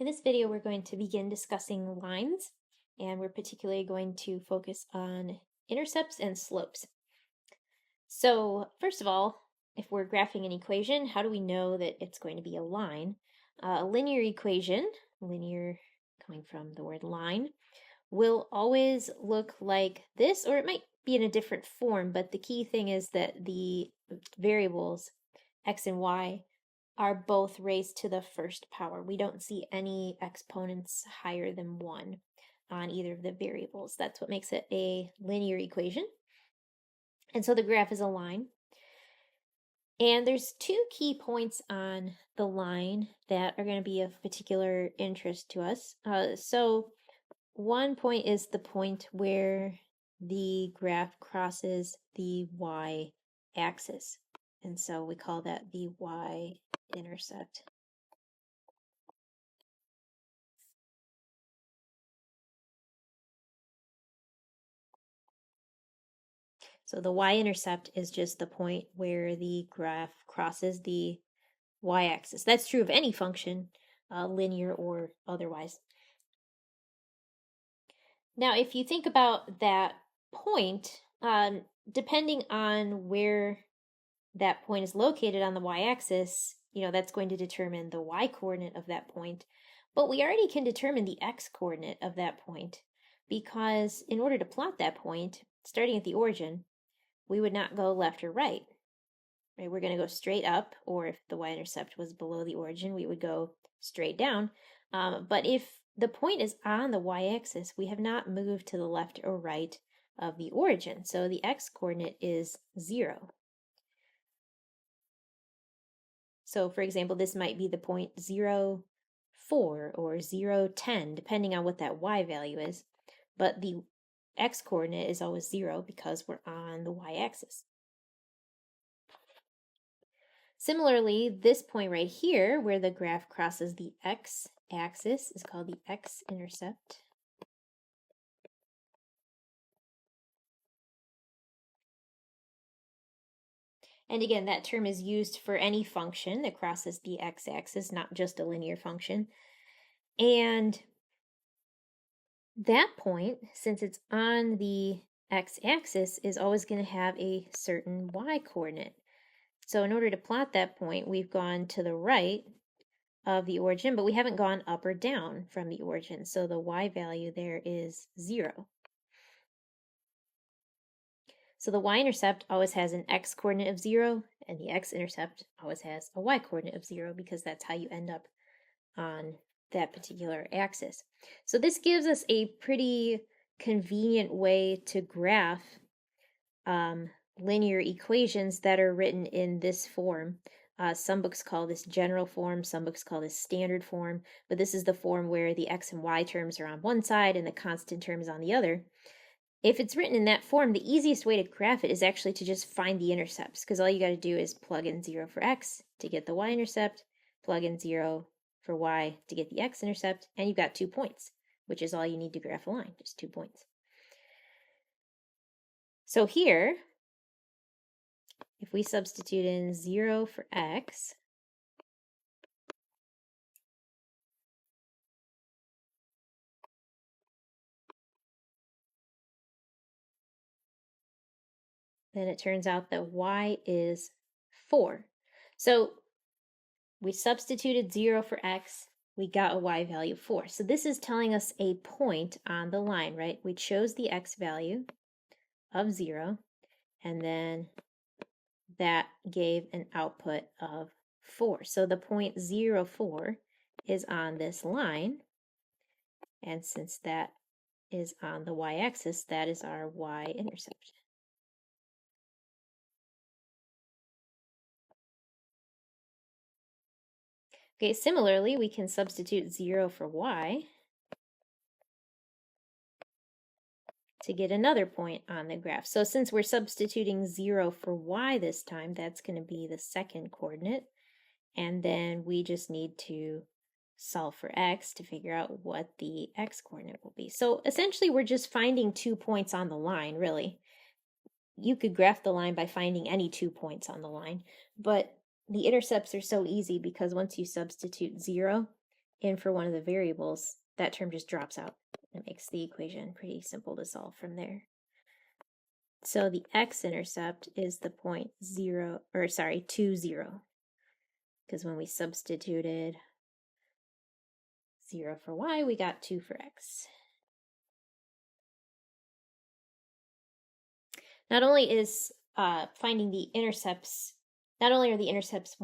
In this video, we're going to begin discussing lines, and we're particularly going to focus on intercepts and slopes. So first of all, if we're graphing an equation, how do we know that it's going to be a line? A linear equation, linear coming from the word line, will always look like this, or it might be in a different form, but the key thing is that the variables, x and y, are both raised to the first power. We don't see any exponents higher than 1 on either of the variables. That's what makes it a linear equation. And so the graph is a line. And there's two key points on the line that are going to be of particular interest to us. So one point is the point where the graph crosses the y-axis. And so we call that the y-intercept. So the y-intercept is just the point where the graph crosses the y-axis. That's true of any function, linear or otherwise. Now, if you think about that point, depending on where that point is located on the y-axis, that's going to determine the y-coordinate of that point. But we already can determine the x-coordinate of that point, because in order to plot that point, starting at the origin, we would not go left or right. Right? We're going to go straight up, or if the y-intercept was below the origin, we would go straight down. But if the point is on the y-axis, we have not moved to the left or right of the origin. So the x-coordinate is 0. So for example, this might be the point 0, 4 or 0, 10, depending on what that y value is. But the x-coordinate is always 0 because we're on the y-axis. Similarly, this point right here, where the graph crosses the x-axis, is called the x-intercept. And again, that term is used for any function that crosses the x-axis, not just a linear function. And that point, since it's on the x-axis, is always going to have a certain y-coordinate. So in order to plot that point, we've gone to the right of the origin, but we haven't gone up or down from the origin. So the y value there is 0. So the y-intercept always has an x-coordinate of 0, and the x-intercept always has a y-coordinate of 0, because that's how you end up on that particular axis. So this gives us a pretty convenient way to graph linear equations that are written in this form. Some books call this general form, some books call this standard form, but this is the form where the x and y terms are on one side and the constant term is on the other. If it's written in that form, the easiest way to graph it is actually to just find the intercepts, because all you got to do is plug in 0 for x to get the y-intercept, plug in 0 for y to get the x-intercept, and you've got 2 points, which is all you need to graph a line, just 2 points. So here, if we substitute in 0 for x, then it turns out that y is 4. So we substituted 0 for x, we got a y value of 4. So this is telling us a point on the line, right? We chose the x value of 0, and then that gave an output of 4. So the point 0, 4 is on this line, and since that is on the y-axis, that is our y-intercept. Okay, similarly, we can substitute 0 for y to get another point on the graph. So since we're substituting 0 for y this time, that's going to be the second coordinate. And then we just need to solve for x to figure out what the x-coordinate will be. So essentially, we're just finding 2 points on the line, really. You could graph the line by finding any 2 points on the line, but the intercepts are so easy because once you substitute 0 in for one of the variables, that term just drops out. It makes the equation pretty simple to solve from there. So the x-intercept is the point 0, or sorry, 2, 0. Because when we substituted 0 for y, we got 2 for x. Not only is finding the intercepts, not only are the intercepts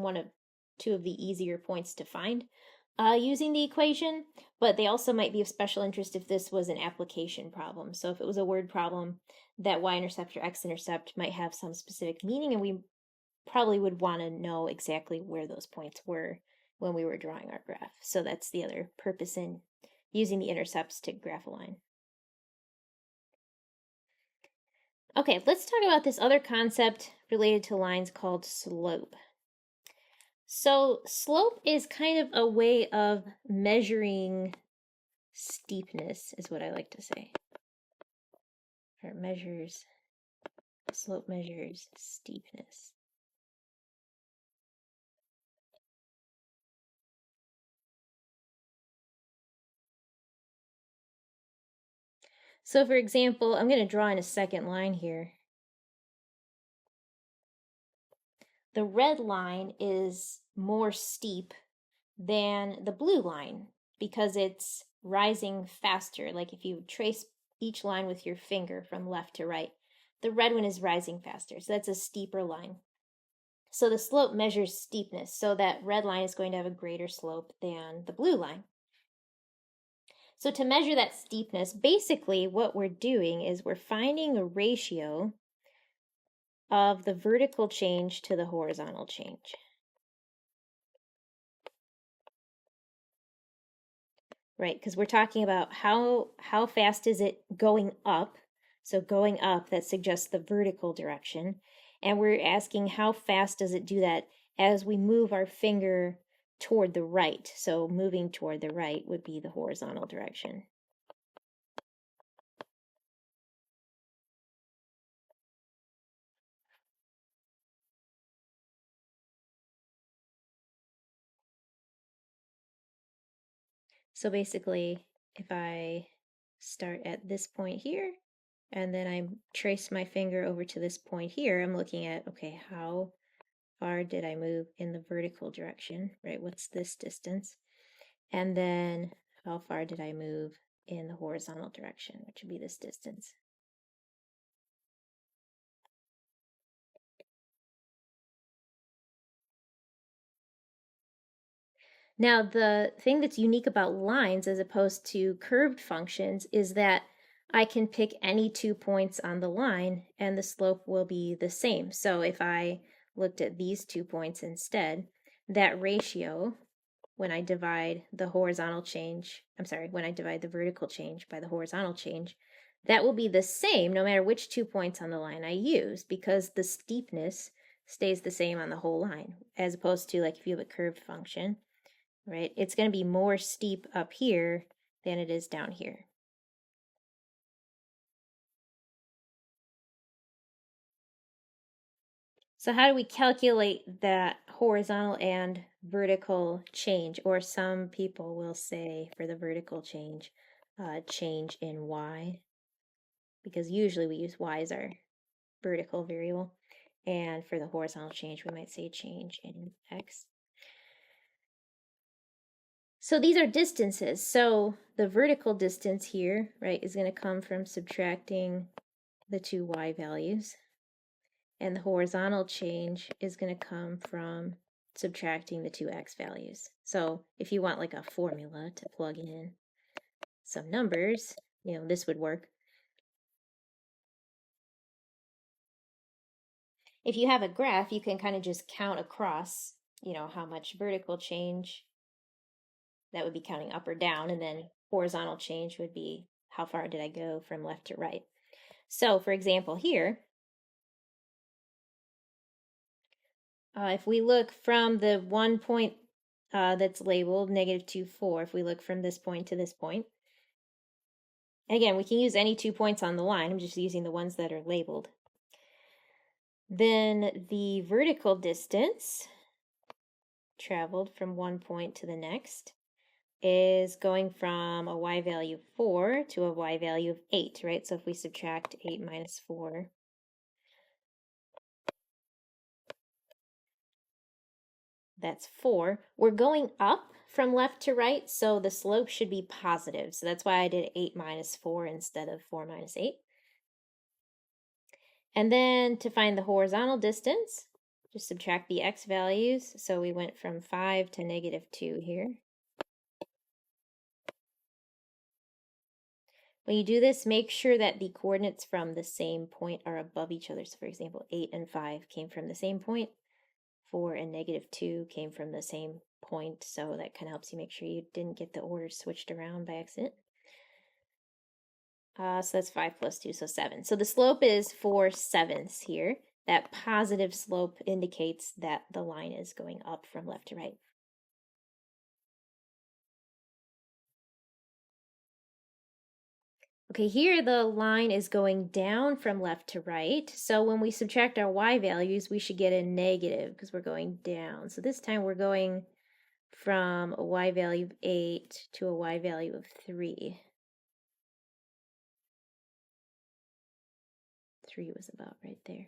two of the easier points to find using the equation, but they also might be of special interest if this was an application problem. So if it was a word problem, that y-intercept or x-intercept might have some specific meaning, and we probably would want to know exactly where those points were when we were drawing our graph. So that's the other purpose in using the intercepts to graph a line. Okay, let's talk about this other concept related to lines called slope. So slope is kind of a way of measuring steepness, is what I like to say. Or slope measures steepness. So for example, I'm going to draw in a second line here. The red line is more steep than the blue line because it's rising faster. Like if you trace each line with your finger from left to right, the red one is rising faster. So that's a steeper line. So the slope measures steepness. So that red line is going to have a greater slope than the blue line. So to measure that steepness, basically what we're doing is we're finding a ratio of the vertical change to the horizontal change. Right, because we're talking about how fast is it going up. So going up, that suggests the vertical direction. And we're asking how fast does it do that as we move our finger toward the right. So moving toward the right would be the horizontal direction. So basically, if I start at this point here, and then I trace my finger over to this point here, I'm looking at, okay, how far did I move in the vertical direction, right? What's this distance? And then how far did I move in the horizontal direction, which would be this distance. Now, the thing that's unique about lines as opposed to curved functions is that I can pick any 2 points on the line and the slope will be the same. So if I looked at these 2 points instead, that ratio, when I divide the when I divide the vertical change by the horizontal change, that will be the same no matter which 2 points on the line I use, because the steepness stays the same on the whole line, as opposed to like if you have a curved function, right? It's going to be more steep up here than it is down here. So how do we calculate that horizontal and vertical change? Or some people will say for the vertical change, change in y, because usually we use y as our vertical variable. And for the horizontal change, we might say change in x. So these are distances. So the vertical distance here, right, is going to come from subtracting the two y values. And the horizontal change is going to come from subtracting the two x values. So if you want like a formula to plug in some numbers, this would work. If you have a graph, you can kind of just count across, how much vertical change, that would be counting up or down, and then horizontal change would be how far did I go from left to right. So for example here, if we look from the 1 point that's labeled -2, 4, if we look from this point to this point, again, we can use any 2 points on the line, I'm just using the ones that are labeled. Then the vertical distance traveled from 1 point to the next is going from a y value of 4 to a y value of 8, right? So if we subtract 8 minus 4, that's 4. We're going up from left to right, so the slope should be positive. So that's why I did 8 minus 4 instead of 4 minus 8. And then to find the horizontal distance, just subtract the x values. So we went from 5 to -2 here. When you do this, make sure that the coordinates from the same point are above each other. So for example, 8 and 5 came from the same point. 4 and -2 came from the same point. So that kind of helps you make sure you didn't get the orders switched around by accident. So that's 5 plus 2, so 7. So the slope is 4/7 here. That positive slope indicates that the line is going up from left to right. Okay, here the line is going down from left to right. So when we subtract our y values, we should get a negative because we're going down. So this time we're going from a y value of 8 to a y value of 3. 3 was about right there.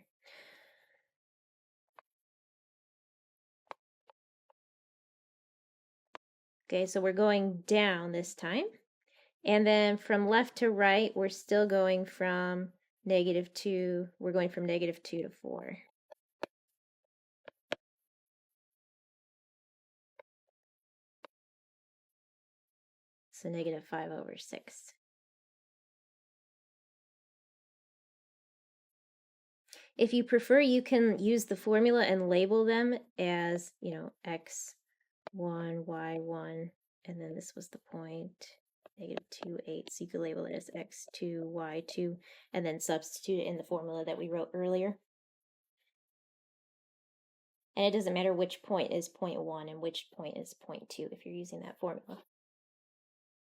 Okay, so we're going down this time. And then from left to right, we're still going from -2. We're going from -2 to 4. So -5/6. If you prefer, you can use the formula and label them as, x1, y1, and then this was the point, -2, 8. So you could label it as x2, y2, and then substitute it in the formula that we wrote earlier. And it doesn't matter which point is point 1 and which point is point 2 if you're using that formula.